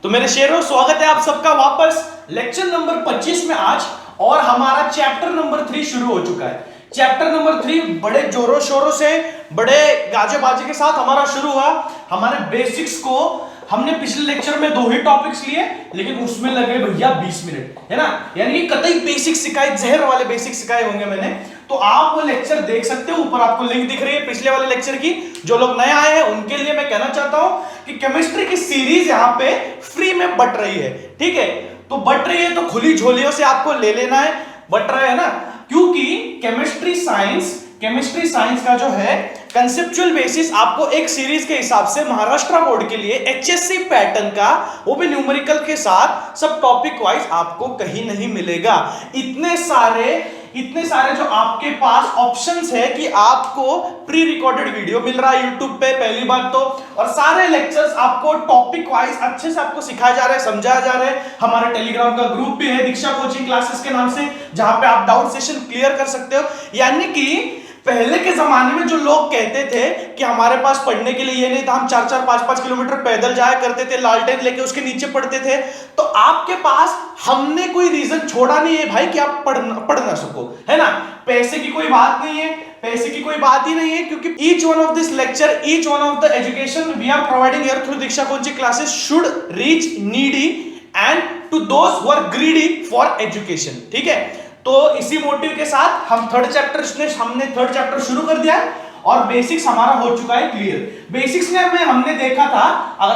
तो मेरे शेरों, स्वागत है आप सबका वापस लेक्चर नंबर 25 में आज। और हमारा चैप्टर नंबर 3 शुरू हो चुका है। चैप्टर नंबर 3 बड़े जोरों शोरों से, बड़े गाजे बाजे के साथ हमारा शुरू हुआ। हमारे बेसिक्स को हमने पिछले लेक्चर में 2 ही टॉपिक्स लिए, लेकिन उसमें लगे भैया 20 मिनट, है ना। यानी कि कतई बेसिक सिखाए, जहर वाले बेसिक सिखाए होंगे मैंने। तो आप वो लेक्चर देख सकते हो, ऊपर आपको लिंक दिख रही है पिछले वाले लेक्चर की। जो लोग नए आए हैं उनके लिए मैं कहना चाहता हूं कि केमिस्ट्री की सीरीज यहाँ पे फ्री में बट रही है, ठीक है। तो बट रही है तो खुली झोलियों से आपको ले लेना है, बट रहा है ना, क्योंकि केमिस्ट्री साइंस का जो है कंसेप्चुअल बेसिस आपको एक सीरीज के हिसाब से महाराष्ट्र बोर्ड के लिए एचएससी पैटर्न का, वो भी न्यूमेरिकल के साथ, सब टॉपिक वाइज आपको कहीं नहीं मिलेगा। इतने सारे जो आपके पास ऑप्शंस है कि आपको प्री रिकॉर्डेड वीडियो मिल रहा है यूट्यूब पे, पहली बात तो, और सारे लेक्चर्स आपको टॉपिक वाइज अच्छे से आपको सिखाया जा रहा है, समझाया जा रहा है। हमारा टेलीग्राम का ग्रुप भी है दीक्षा कोचिंग क्लासेस के नाम से, जहां पे आप डाउट सेशन क्लियर कर सकते हो। यानी कि पहले के जमाने में जो लोग कहते थे कि हमारे पास पढ़ने के लिए ये नहीं था, हम 4-4 5-5 किलोमीटर पैदल जाया करते थे, लालटेन लेके उसके नीचे पढ़ते थे, तो आपके पास हमने कोई रीजन छोड़ा नहीं है भाई कि आप पढ़ ना सको, है ना। पैसे की कोई बात नहीं है, पैसे की कोई बात ही नहीं है, क्योंकि each one of this lecture, each one of the education we are providing here through Diksha coaching classes should reach needy and to those who are greedy for education, ठीक है। तो इसी मोटिव के साथ हमने थर्ड चैप्टर शुरू कर दिया है और बेसिक्स हमारा हो चुका है क्लियर। बेसिक्स में हमने देखा था, अगर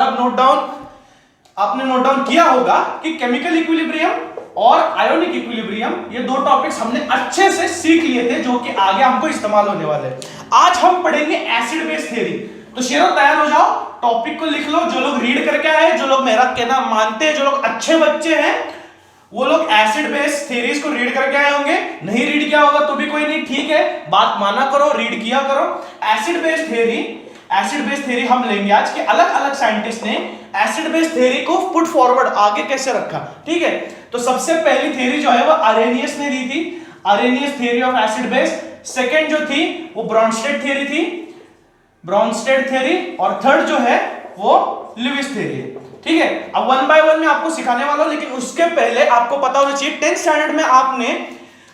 आपने नोट डाउन किया होगा कि केमिकल इक्विलिब्रियम और आयोनिक इक्विलिब्रियम, ये 2 टॉपिक्स हमने अच्छे से सीख लिए थे, जो कि आगे हमको इस्तेमाल होने वाले हैं। आज हम पढ़ेंगे एसिड बेस थ्योरी। तो शेरों तैयार हो जाओ, टॉपिक को लिख लो। जो लोग रीड करके आए, जो लोग मेरा कहना मानते हैं, जो लोग अच्छे बच्चे हैं, वो लोग एसिड बेस थ्योरीज को रीड करके आए होंगे। नहीं रीड किया होगा तो भी कोई नहीं, ठीक है, बात माना करो, रीड किया करो। एसिड बेस थ्योरी हम लेंगे आज के। अलग अलग साइंटिस्ट ने एसिड बेस थ्योरी को पुट फॉरवर्ड आगे कैसे रखा, ठीक है। तो सबसे पहली थ्योरी जो है वो अरेनियस ने दी थी, Arrhenius theory of acid base. Second जो थी वो ब्रॉन्स्टेड थ्योरी थी, ब्रॉन्स्टेड थ्योरी। और थर्ड जो है वो लुईस थ्योरी है, ठीक है। अब 1 बाय 1 में आपको सिखाने वाला हूं, लेकिन उसके पहले आपको पता होना चाहिए 10th स्टैंडर्ड में आपने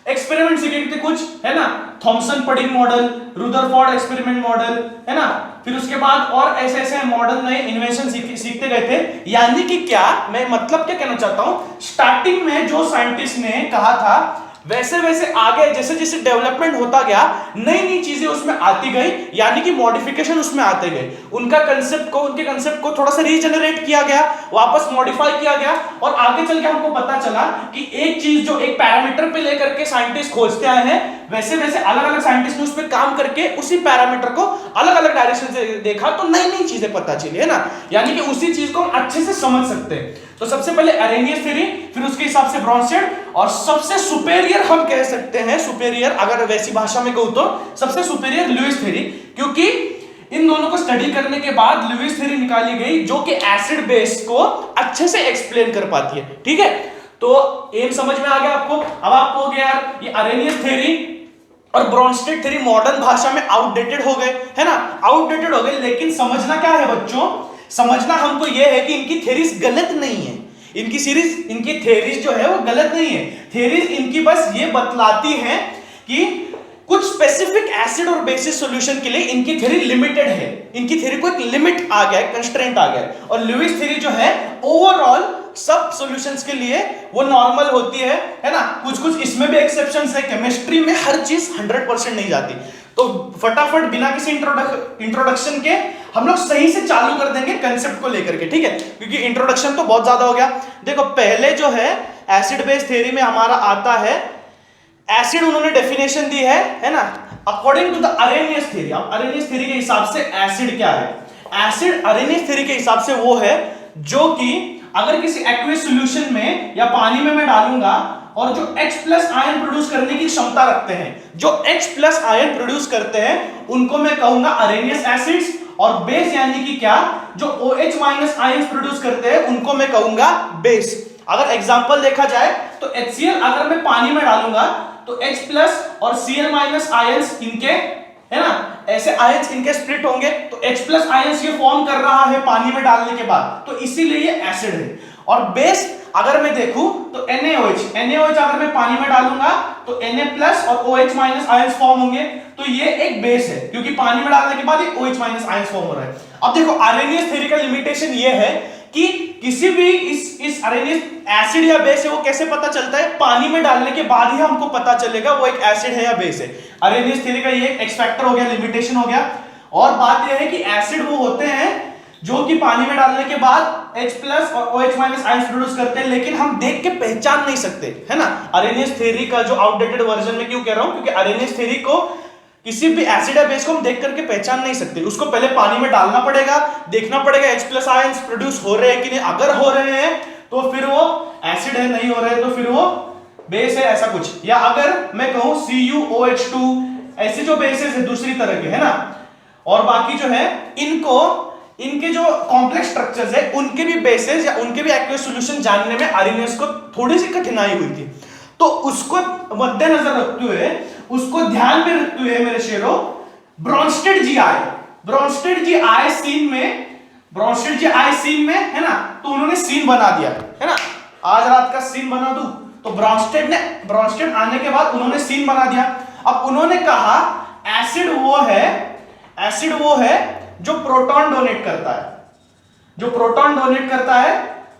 एक्सपेरिमेंट सीखे थे कुछ, है ना। Thomson pudding model, Rutherford experiment model, है ना। फिर उसके बाद और ऐसे मॉडल नए इन्वेंशन सीखते गए थे। यानी कि क्या मैं मतलब क्या कहना चाहता हूं, स्टार्टिंग में जो साइंटिस्ट ने कहा था वैसे वैसे आगे जैसे जैसे डेवलपमेंट होता गया, नई नई चीजें उसमें आती गई, यानी कि मॉडिफिकेशन उसमें आते गए। उनके कंसेप्ट को थोड़ा सा रीजनरेट किया गया, वापस मॉडिफाई किया गया, और आगे चल के हमको पता चला कि एक चीज जो एक पैरामीटर पे लेकर के साइंटिस्ट खोजते आए हैं, वैसे वैसे अलग अलग साइंटिस्ट ने उस पर काम करके उसी पैरामीटर को अलग अलग डायरेक्शन से देखा, तो नई नई चीजें पता चली, है ना। यानी कि उसी चीज को हम अच्छे से समझ सकते हैं। तो सबसे पहले अरेनियस थ्योरी, फिर उसके हिसाब से ब्रॉन्स्टेड, और सबसे सुपेरियर हम कह सकते हैं, सुपेरियर अगर वैसी भाषा में कहूं तो सबसे सुपेरियर लुईस थ्योरी, क्योंकि इन दोनों को स्टडी करने के बाद लुईस थ्योरी निकाली गई, जो कि एसिड बेस को अच्छे से एक्सप्लेन कर पाती है, ठीक है। तो एम समझ में आ गया आपको। अब आप कहोगे यार ये अरेनियस थ्योरी और ब्रॉन्स्टेड थ्योरी मॉडर्न भाषा में आउटडेटेड हो गए, है ना, आउटडेटेड हो गए। लेकिन समझना क्या है बच्चों, समझना हमको यह है कि इनकी थ्योरीज गलत नहीं है, इनकी थ्योरीज जो है वो गलत नहीं है। थ्योरीज इनकी बस ये बतलाती हैं कि कुछ स्पेसिफिक एसिड और बेसिस सॉल्यूशन के लिए इनकी थ्योरी लिमिटेड है, इनकी थ्योरी को एक लिमिट आ गया है, कंस्ट्रेंट आ गया है। और लुईस थ्योरी जो है ओवरऑल सब सॉल्यूशंस के लिए वो नॉर्मल होती है ना। कुछ इसमें भी एक्सेप्शंस है, केमिस्ट्री में हर चीज 100% नहीं जाती। तो फटाफट बिना किसी इंट्रोडक्शन के हम लोग सही से चालू कर देंगे कंसेप्ट को लेकर के, ठीक है, क्योंकि इंट्रोडक्शन तो बहुत ज्यादा हो गया। देखो पहले जो है एसिड बेस थ्योरी में हमारा आता है एसिड, उन्होंने डेफिनेशन दी है ना, according to the Arrhenius theory. अब अरेनियस थ्योरी के हिसाब से एसिड क्या है, एसिड अरेनियस थ्योरी के हिसाब से वो है जो कि अगर किसी एक्वियस सॉल्यूशन में या पानी में मैं डालूंगा और जो H+ आयन प्रोड्यूस करने की क्षमता रखते हैं, जो H+ आयन प्रोड्यूस करते हैं, उनको मैं कहूंगा अरेनियस एसिड्स। और बेस यानी कि क्या, जो OH- आयन प्रोड्यूस करते हैं, उनको मैं कहूंगा बेस। अगर एग्जांपल देखा जाए तो HCl अगर मैं पानी में डालूंगा तो H+ और Cl- आयंस इनके है ना, ऐसे आयंस इनके स्प्लिट होंगे तो H प्लस आयंस ये फॉर्म कर रहा है पानी में डालने के बाद, तो इसीलिए ये एसिड है। और बेस अगर मैं देखूं तो NaOH अगर मैं पानी में डालूंगा तो Na प्लस और OH माइनस आयंस फॉर्म होंगे, तो ये एक बेस है क्योंकि पानी में डालने के बाद ये OH माइनस आयंस फॉर्म हो रहा है। अब देखो आर्हेनियस थ्योरी का लिमिटेशन ये है कि किसी भी इस आर्हेनियस एसिड या बेस है वो कैसे पता चलता है, पानी में डालने के बाद ही हमको पता चलेगा वो एक एसिड है या बेस है। आर्हेनियस थ्योरी का ये एक्स फैक्टर हो गया, लिमिटेशन हो गया। और बात यह है कि एसिड वो होते हैं जो कि पानी में डालने के बाद H प्लस और OH माइनस आयंस प्रोड्यूस करते हैं, लेकिन हम देख के पहचान नहीं सकते, है ना। आर्हेनियस थ्योरी का जो आउटडेटेड वर्जन में क्यों कह रहा हूं, क्योंकि आर्हेनियस थ्योरी को किसी भी एसिड या बेस को हम देख करके पहचान नहीं सकते, उसको पहले पानी में डालना पड़ेगा, देखना पड़ेगा H प्लस आयंस प्रोड्यूस हो रहे हैं कि नहीं, अगर हो रहे हैं तो फिर वो एसिड है, नहीं हो रहे तो फिर वो बेस है, ऐसा कुछ। या अगर मैं कहूं CuOH2 ऐसे जो बेसेस है दूसरी तरह के, है ना, और बाकी जो है इनके जो कॉम्प्लेक्स स्ट्रक्चर्स है उनके भी बेसिस या उनके भी एक्वियस सॉल्यूशन जानने में आर्हेनियस को थोड़ी सी कठिनाई हुई थी। तो उसको मद्देनजर रखते हुए, उसको ध्यान में रखते हुए मेरे शेरों, ब्रॉन्स्टेड जी आए सीन में, है ना, तो उन्होंने सीन बना दिया, है ना। आज रात का सीन बना दूं तो ब्रॉन्स्टेड आने के बाद उन्होंने सीन बना दिया। अब उन्होंने कहा एसिड वो है जो प्रोटॉन डोनेट करता है,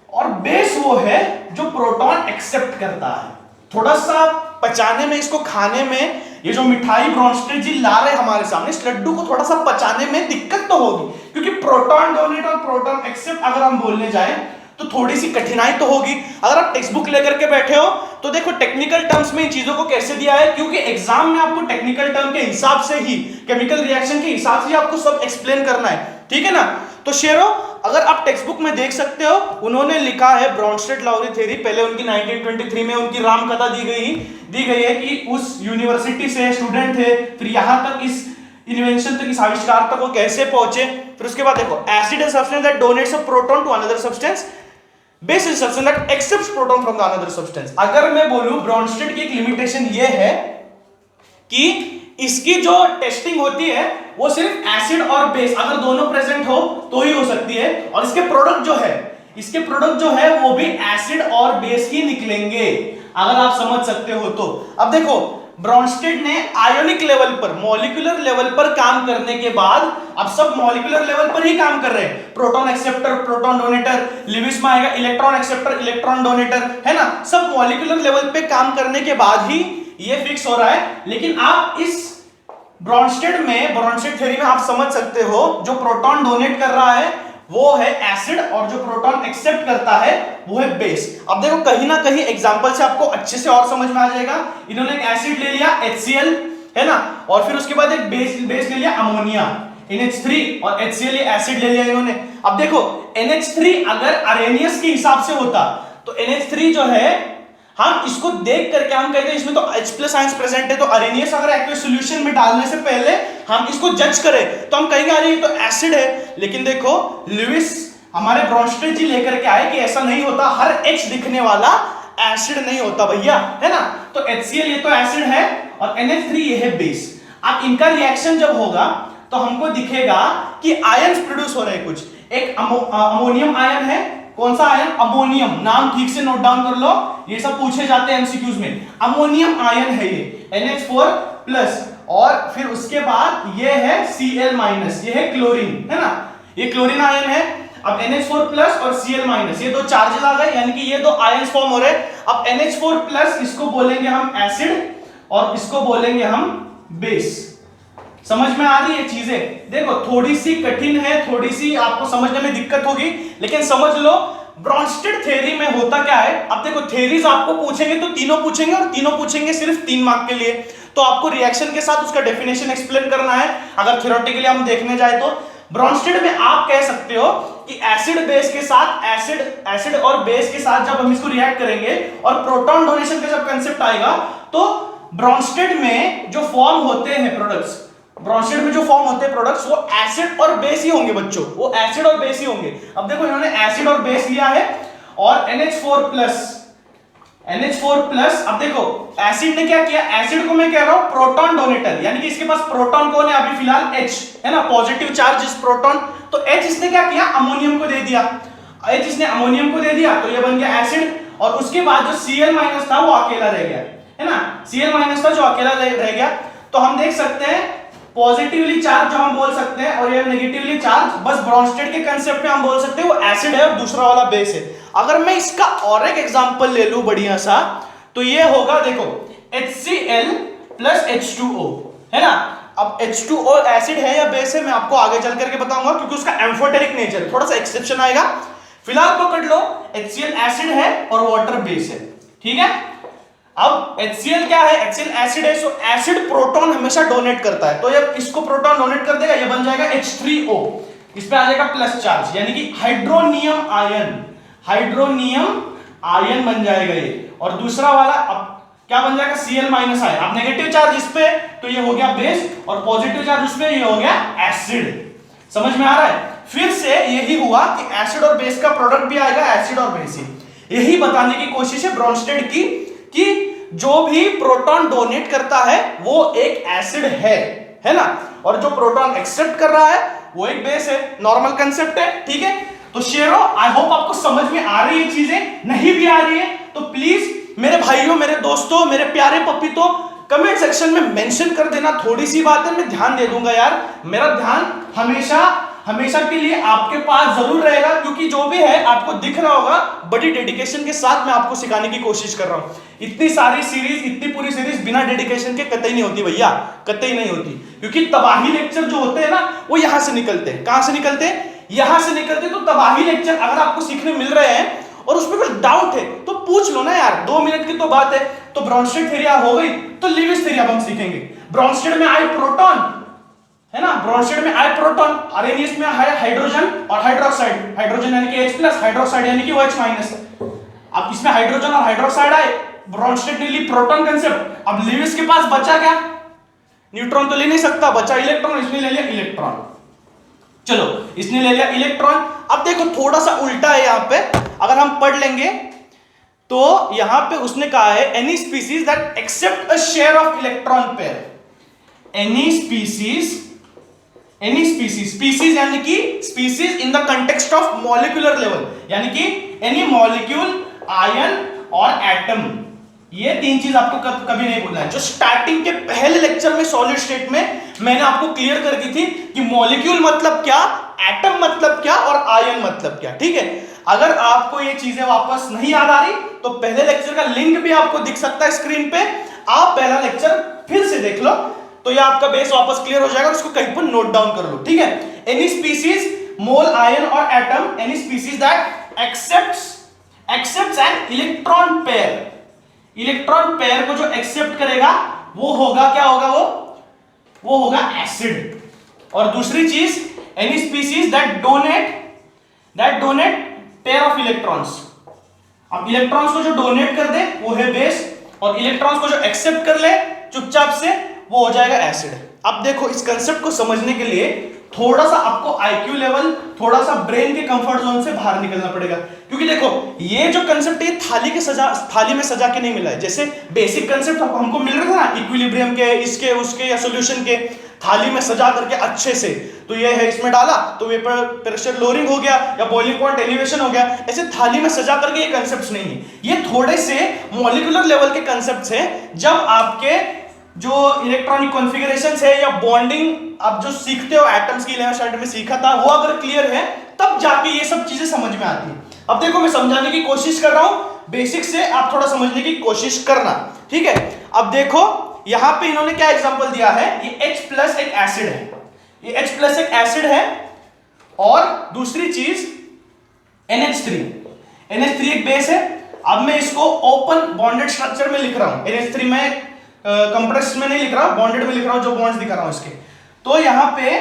और बेस वो है जो प्रोटॉन एक्सेप्ट करता है। थोड़ा सा पचाने में, इसको खाने में, ये जो मिठाई ब्रॉन्स्टेड जी ला रहे हमारे सामने, इस लड्डू को थोड़ा सा पचाने में दिक्कत तो होगी, क्योंकि प्रोटॉन डोनेट और प्रोटॉन एक्सेप्ट अगर हम बोलने जाएं तो थोड़ी सी कठिनाई तो होगी। अगर आप टेक्स्ट बुक लेकर के बैठे हो तो देखो टेक्निकल टर्म्स में इन चीजों को कैसे दिया है, क्योंकि एग्जाम में आपको टेक्निकल टर्म के हिसाब से ही, केमिकल रिएक्शन के हिसाब से ही आपको सब एक्सप्लेन करना है, ठीक है ना। तो शेरों, अगर आप टेक्स्ट बुक में देख सकते हो, उन्होंने लिखा है ब्रॉन्स्टेड लाउरी थ्योरी, पहले उनकी 1923 में उनकी रामकथा दी गई है कि उस यूनिवर्सिटी से स्टूडेंट थे, फिर यहां तक इस इन्वेंशन तक, इस आविष्कार तक वो कैसे पहुंचे। फिर उसके बाद देखो, acid is substance that donates a proton to another substance, base is substance that accepts proton from the another substance. अगर मैं बोलूं ब्रॉन्स्टेड की एक लिमिटेशन ये है कि इसकी जो टेस्टिंग होती है वो सिर्फ एसिड और बेस अगर दोनों प्रेजेंट हो तो ही हो सकती है, और इसके प्रोडक्ट जो है वो भी एसिड और बेस ही निकलेंगे, अगर आप समझ सकते हो तो। अब देखो, ब्रॉन्स्टेड ने आयोनिक लेवल पर, मॉलिक्यूलर लेवल पर काम करने के बाद, अब सब मॉलिक्यूलर लेवल पर ही काम कर रहे हैं, proton acceptor, proton donator, Lewis में आएगा इलेक्ट्रॉन एक्सेप्टर, इलेक्ट्रॉन डोनेटर, है ना, सब मॉलिक्यूलर लेवल पे काम करने के बाद ही ये फिक्स हो रहा है। लेकिन आप इस ब्रॉन्स्टेड थ्योरी में आप समझ सकते हो, जो प्रोटॉन डोनेट कर रहा है वो है एसिड, और जो प्रोटॉन एक्सेप्ट करता है वो है बेस। अब देखो, कहीं ना कहीं एग्जांपल से आपको अच्छे से और समझ में आ जाएगा। इन्होंने एक एसिड ले लिया HCl, है ना, और फिर उसके बाद एक बेस ले लिया अमोनिया, NH3, और HCl ये एसिड ले लिया इन्होंने। अब देखो, NH3 अगर आर्हेनियस के हिसाब से होता तो NH3 जो है, हम इसको देख करके हम कहते हैं इसमें तो H प्लस आयंस प्रेजेंट है, तो आर्हेनियस अगर एक्वियस सॉल्यूशन में डालने से पहले हम इसको जज करें तो हम कहेंगे अरे ये तो एसिड है। लेकिन देखो, लुईस हमारे ब्रॉन्स्टेड जी लेकर के आए कि ऐसा नहीं होता, हर H दिखने वाला एसिड नहीं होता भैया, है ना। तो HCl ये तो एसिड है और NH3 ये है बेस। अब इनका रिएक्शन जब होगा तो हमको दिखेगा कि आयंस प्रोड्यूस हो रहे हैं कुछ। एक अमोनियम आयन है, कौन सा आयन, अमोनियम, नाम ठीक से नोट डाउन कर लो, ये सब पूछे जाते हैं एमसीक्यूज में। अमोनियम आयन है ये NH4+, और फिर उसके बाद ये है Cl-, ये है क्लोरीन, है ना, ये क्लोरीन आयन है। अब NH4+ और Cl-, ये दो चार्जेस आ गए, यानी कि ये दो आयंस फॉर्म हो रहे हैं। अब NH4+ इसको बोलेंगे हम एसिड और इसको बोलेंगे हम बेस। समझ में आ रही है चीजें? देखो, थोड़ी सी कठिन है, थोड़ी सी आपको समझने में दिक्कत होगी, लेकिन समझ लो ब्रॉन्स्टेड थ्योरी में होता क्या है। अब देखो, थ्योरीज आपको पूछेंगे तो तीनों पूछेंगे, और तीनों पूछेंगे सिर्फ 3 मार्क के लिए, तो आपको रिएक्शन के साथ उसका डेफिनेशन एक्सप्लेन करना है। अगर थ्योरेटिकली हम देखने जाए तो ब्रॉन्स्टेड में आप कह सकते हो कि एसिड बेस के साथ, एसिड और बेस के साथ जब हम इसको रिएक्ट करेंगे और प्रोटॉन डोनेशन का जब कंसेप्ट आएगा, तो ब्रॉन्स्टेड में जो फॉर्म होते हैं प्रोडक्ट्स, वो एसिड और बेस ही होंगे बच्चों, वो एसिड और बेस ही होंगे। अब देखो, इन्होंने एसिड और बेस लिया है, और NH4+, NH4 प्लस। अब देखो एसिड ने क्या किया, एसिड को मैं कह रहा हूं प्रोटॉन डोनेटर, यानी कि इसके पास प्रोटॉन कौन है अभी फिलहाल H है ना, पॉजिटिव चार्ज इस प्रोटॉन। तो H इसने क्या किया, अमोनियम को दे दिया, H इसने अमोनियम को दे दिया, तो ये बन गया एसिड। और उसके बाद जो Cl माइनस था वो अकेला रह गया है ना, Cl माइनस था जो अकेला रह गया। तो हम देख सकते हैं पॉजिटिवली चार्ज जो हम बोल सकते हैं और ये नेगेटिवली चार्ज, बस ब्रॉन्स्टेड के कंसेप्ट में हम बोल सकते हैं वो एसिड है और दूसरा वाला बेस है। अगर मैं इसका और एक एग्जांपल ले लूं बढ़िया सा, तो ये होगा देखो HCl प्लस H2O है ना। अब H2O एसिड है या बेस है मैं आपको आगे चल करके बताऊंगा, क्योंकि उसका एम्फोटेरिक नेचर थोड़ा सा एक्सेप्शन आएगा। फिलहाल पकड़ लो HCl एसिड है और वाटर बेस है, ठीक है। अब HCl क्या है, HCl एसिड है, सो एसिड प्रोटॉन हमेशा डोनेट करता है, तो जब इसको प्रोटॉन डोनेट कर देगा ये बन जाएगा H3O, इस पे आ जाएगा प्लस चार्ज, यानी कि हाइड्रोनियम आयन, हाइड्रोनियम आयन बन जाएगा ये। और दूसरा वाला अब क्या बन जाएगा, Cl माइनस आयन। अब नेगेटिव चार्ज इस पे तो ये हो गया बेस, और पॉजिटिव चार्ज उस पे ये हो गया एसिड। समझ में आ रहा है। फिर से यही हुआ कि एसिड और बेस का प्रोडक्ट भी आएगा एसिड और बेस ही। यही बताने की कोशिश है ब्रॉन्स्टेड की कि जो भी प्रोटॉन डोनेट करता है वो एक एसिड है ना, और जो प्रोटॉन एक्सेप्ट कर रहा है वो एक बेस है। नॉर्मल कंसेप्ट है, ठीक है। तो शेयरो, आई होप आपको समझ में आ रही है चीजें, नहीं भी आ रही है तो प्लीज मेरे भाइयों, मेरे दोस्तों, मेरे प्यारे पपीतो, कमेंट सेक्शन में मेंशन कर देना। थोड़ी सी बात है, मैं ध्यान दे दूंगा यार, मेरा ध्यान हमेशा के लिए आपके पास जरूर रहेगा, क्योंकि जो भी है आपको दिख रहा होगा बड़ी डेडिकेशन के साथ मैं आपको सिखाने की कोशिश कर रहा हूं। इतनी सारी सीरीज, इतनी पूरी सीरीज बिना डेडिकेशन के कतई नहीं होती भैया, कतई नहीं होती, क्योंकि तबाही लेक्चर जो होते हैं ना वो यहां से निकलते हैं। कहां से निकलते हैं, यहां से निकलते। तो तबाही लेक्चर अगर आपको सीखने मिल रहे हैं और उसमें कुछ डाउट है तो पूछ लो ना यार, 2 मिनट की तो बात है। तो ब्रॉन्स्टेड थ्योरी हो गई, तो लिविस थ्योरी अब हम सीखेंगे। ब्रॉन्स्टेड में आई प्रोटॉन है ना, ब्रॉन्स्टेड में आई प्रोटॉन, आरएनएस में है हाइड्रोजन और हाइड्रोक्साइड, हाइड्रोजन यानी कि H प्लस, हाइड्रोक्साइड यानी कि OH माइनस। अब इसमें हाइड्रोजन और हाइड्रोक्साइड आए, ब्रॉन्स्टेड ने ली प्रोटॉन कंसेप्ट। अब लिविस के पास बचा क्या, न्यूट्रॉन तो ले नहीं सकता, बचा इलेक्ट्रॉन, इसने ले लिया इलेक्ट्रॉन। चलो इसने ले लिया इलेक्ट्रॉन। अब देखो थोड़ा सा उल्टा है यहाँ पे, अगर हम पढ़ लेंगे तो यहां पे उसने कहा है any species that accept a share of electron pair, any species यानी कि species in the context of molecular level, यानी कि एनी मॉलिक्यूल, आयन और एटम। ये 3 चीज आपको कभी नहीं भूलना है। जो स्टार्टिंग के पहले लेक्चर में सॉलिड स्टेट में मैंने आपको क्लियर कर दी थी कि मॉलिक्यूल मतलब क्या, एटम मतलब क्या और आयन मतलब क्या, ठीक है। अगर आपको ये चीजें वापस नहीं याद आ रही तो पहले लेक्चर का लिंक भी आपको दिख सकता है स्क्रीन पे, आप पहला लेक्चर फिर से देख लो, तो ये आपका बेस वापस क्लियर हो जाएगा। उसको कहीं पर नोट डाउन कर लो, ठीक है। एनी स्पीसीज, मोल, आयन और atom, any species that accepts an electron pair, electron pair को जो एक्सेप्ट करेगा वो होगा, क्या होगा, वो होगा एसिड। और दूसरी चीज any species that donate pair of electrons. अब इलेक्ट्रॉन्स को जो डोनेट कर दे वो है बेस, और इलेक्ट्रॉन्स को जो एक्सेप्ट कर ले चुपचाप से वो हो जाएगा एसिड। अब देखो इस कंसेप्ट को समझने के लिए थोड़ा सा आपको आईक्यू लेवल, थोड़ा सा ब्रेन के कंफर्ट जोन से बाहर निकलना पड़ेगा, क्योंकि देखो ये जो कंसेप्ट है थाली में सजा के नहीं मिला है। जैसे बेसिक कंसेप्ट हमको मिल रहे थे ना, इक्विलिब्रियम के, इसके उसके या सॉल्यूशन के, थाली में सजा करके अच्छे से, तो ये है इसमें डाला तो वेपर प्रेशर लोअरिंग हो गया या बॉइलिंग पॉइंट एलिवेशन हो गया, ऐसे थाली में सजा करके ये कंसेप्ट्स नहीं है। ये थोड़े से मॉलिक्यूलर लेवल के कंसेप्ट्स हैं। जब आपके जो इलेक्ट्रॉनिक कॉन्फ़िगरेशंस है या बॉन्डिंग आप जो सीखते हो एटम्स की 11th स्टैंडर्ड में सीखा था, वो अगर क्लियर है तब जाके ये सब चीजें समझ में आती है। अब देखो मैं समझाने की कोशिश कर रहा हूं, बेसिक से आप थोड़ा समझने की कोशिश करना, ठीक है। अब देखो यहां पे इन्होंने क्या एग्जांपल दिया है, ये H प्लस एक एसिड है, ये H प्लस एक एसिड है, और दूसरी चीज NH3 एक बेस है। अब मैं इसको ओपन बॉन्डेड स्ट्रक्चर में लिख रहा हूं, NH3 में कंप्रेस्ड में नहीं लिख रहा हूं, बॉन्डेड में लिख रहा हूं, जो बॉन्ड्स दिखा रहा हूं इसके। तो यहां पे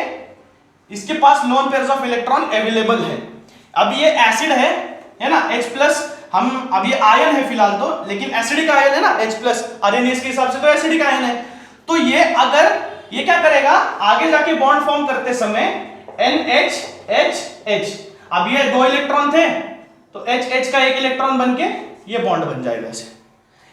इसके पास lone pairs of electron available है। अब ये एसिड है ना, H प्लस, हम अब ये आयन है फिलहाल तो, लेकिन एसिडिक आयन है ना H प्लस, आरएनएस के हिसाब से तो एसिडिक आयन है। तो ये अगर ये क्या करेगा, आगे जाके बॉन्ड फॉर्म करते समय NH, अब ये 2 इलेक्ट्रॉन थे तो H का एक इलेक्ट्रॉन बनके ये बॉन्ड बन जाएगा ऐसे,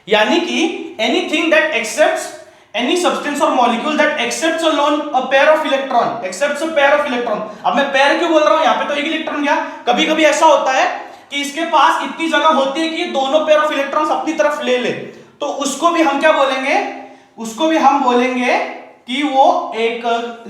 यानी कि anything that accepts any substance or molecule that accepts alone a pair of electron, accepts a pair of electron। अब मैं pair क्यों बोल रहा हूं, यहां पे तो एक इलेक्ट्रॉन गया। कभी कभी ऐसा होता है कि इसके पास इतनी जगह होती है कि दोनों पेयर ऑफ इलेक्ट्रॉन्स अपनी तरफ ले ले, तो उसको भी हम क्या बोलेंगे, उसको भी हम बोलेंगे कि वो एक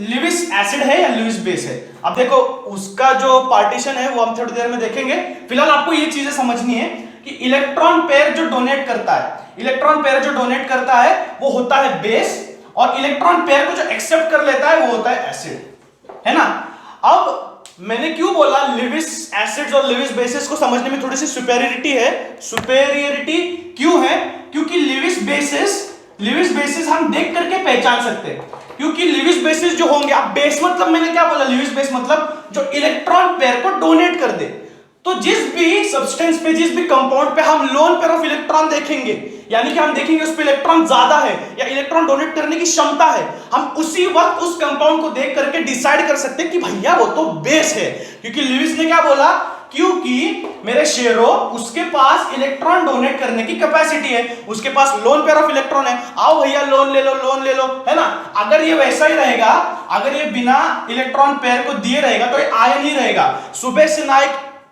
लिविस एसिड है या लिविस बेस है। अब देखो उसका जो पार्टीशन है वो हम थोड़ी देर में देखेंगे। फिलहाल आपको ये चीजें समझनी है कि इलेक्ट्रॉन पेयर जो डोनेट करता है, इलेक्ट्रॉन पेयर जो डोनेट करता है वो होता है बेस, और इलेक्ट्रॉन पेयर को जो एक्सेप्ट कर लेता है वो होता है एसिड, है ना। अब मैंने क्यों बोला लिविस एसिड्स और लिविस बेसिस को समझने में थोड़ी सी सुपेरियरिटी है। सुपेरियरिटी क्यों है, क्योंकि लिविस बेसिस हम देख करके पहचान सकते हैं, क्योंकि लिविस बेसिस जो होंगे, अब बेस मतलब मैंने क्या बोला, लिविस बेस मतलब जो इलेक्ट्रॉन पेयर को डोनेट कर दे। तो जिस भी सब्सटेंस पे, जिस भी कंपाउंड पे हम लोन पेयर ऑफ इलेक्ट्रॉन देखेंगे, यानी कि हम देखेंगे उस पे इलेक्ट्रॉन ज्यादा है या इलेक्ट्रॉन डोनेट करने की क्षमता है, हम उसी वक्त उस कंपाउंड को देख करके डिसाइड कर सकते हैं कि भैया वो तो बेस है। क्योंकि लिविस ने क्या बोला, क्योंकि मेरे शेरों उसके पास इलेक्ट्रॉन डोनेट करने की कैपेसिटी है, उसके पास लोन पेयर ऑफ इलेक्ट्रॉन है, आओ भैया लोन ले लो, लोन ले लो, है ना। अगर ये वैसा ही रहेगा, अगर ये बिना इलेक्ट्रॉन पेयर को दिए रहेगा तो ये आयन ही रहेगा, सुबह से ना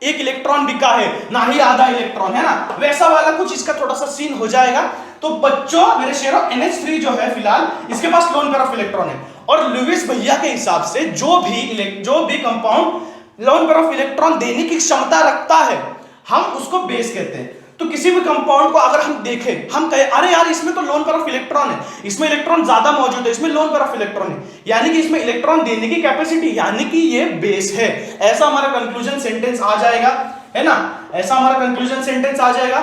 एक इलेक्ट्रॉन बिका है ना ही आधा इलेक्ट्रॉन, है ना, वैसा वाला कुछ इसका थोड़ा सा सीन हो जाएगा। तो बच्चों मेरे शेरों NH3 जो है फिलहाल इसके पास लोन पेयर ऑफ इलेक्ट्रॉन है, और लुईस भैया के हिसाब से जो भी compound lone pair of electron देने की क्षमता रखता है हम उसको बेस कहते हैं। तो किसी भी कंपाउंड को अगर हम देखें, हम कहें अरे यार इसमें तो लोन पेयर ऑफ इलेक्ट्रॉन है, इसमें इलेक्ट्रॉन ज्यादा मौजूद है, इसमें लोन पेयर ऑफ इलेक्ट्रॉन है, यानी कि इसमें इलेक्ट्रॉन देने की कैपेसिटी, यानी कि ये बेस है, ऐसा हमारा कंक्लूजन सेंटेंस आ जाएगा, है ना, ऐसा हमारा कंक्लूजन सेंटेंस आ जाएगा।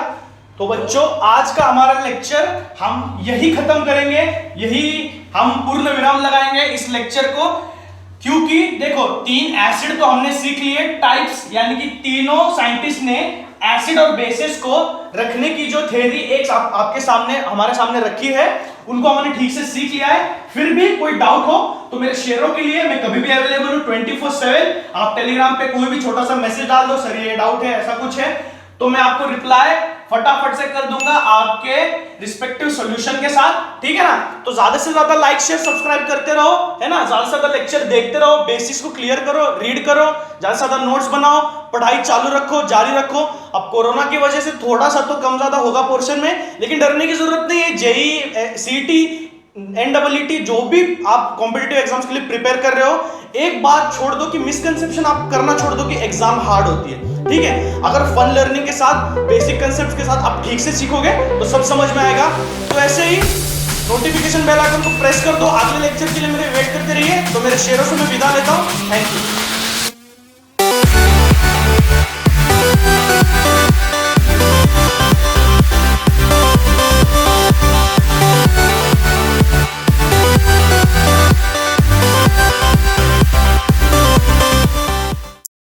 तो बच्चों आज का हमारा लेक्चर हम यही खत्म करेंगे, यही हम पूर्ण विराम लगाएंगे इस लेक्चर को, क्योंकि देखो 3 एसिड तो हमने सीख लिए टाइप्स, यानी कि तीनों साइंटिस्ट ने एसिड और बेसिस को रखने की जो थ्योरी एक आपके सामने हमारे सामने रखी है उनको हमने ठीक से सीख लिया है। फिर भी कोई डाउट हो तो मेरे शेयरों के लिए मैं कभी भी अवेलेबल हूं 24/7। आप टेलीग्राम पे कोई भी छोटा सा मैसेज डाल दो, सर ये डाउट है, ऐसा कुछ है, तो मैं आपको रिप्लाई फटाफट से कर दूंगा आपके रिस्पेक्टिव सॉल्यूशन के साथ, ठीक है ना। तो ज्यादा से ज्यादा लाइक शेयर सब्सक्राइब करते रहो, है ना, ज्यादा से ज्यादा लेक्चर देखते रहो, बेसिस को क्लियर करो, रीड करो, ज्यादा से ज्यादा नोट्स बनाओ, पढ़ाई चालू रखो, जारी रखो। अब कोरोना की वजह से थोड़ा सा तो कम ज्यादा होगा पोर्शन में, लेकिन डरने की जरूरत नहीं है। जेईई, सीईटी, NEET जो भी आप कॉम्पिटिटिव एग्जाम्स के लिए प्रिपेयर कर रहे हो, एक बात छोड़ दो कि मिसकंसेप्शन आप करना छोड़ दो कि एग्जाम हार्ड होती है, ठीक है। अगर फन लर्निंग के साथ, बेसिक कंसेप्ट्स के साथ आप ठीक से सीखोगे तो सब समझ में आएगा। तो ऐसे ही नोटिफिकेशन बेल आइकन को प्रेस कर दो, अगले लेक्चर के लिए मेरे वेट करते रहिए। तो मेरे शेयरों से मैं विदा लेता हूं, थैंक यू।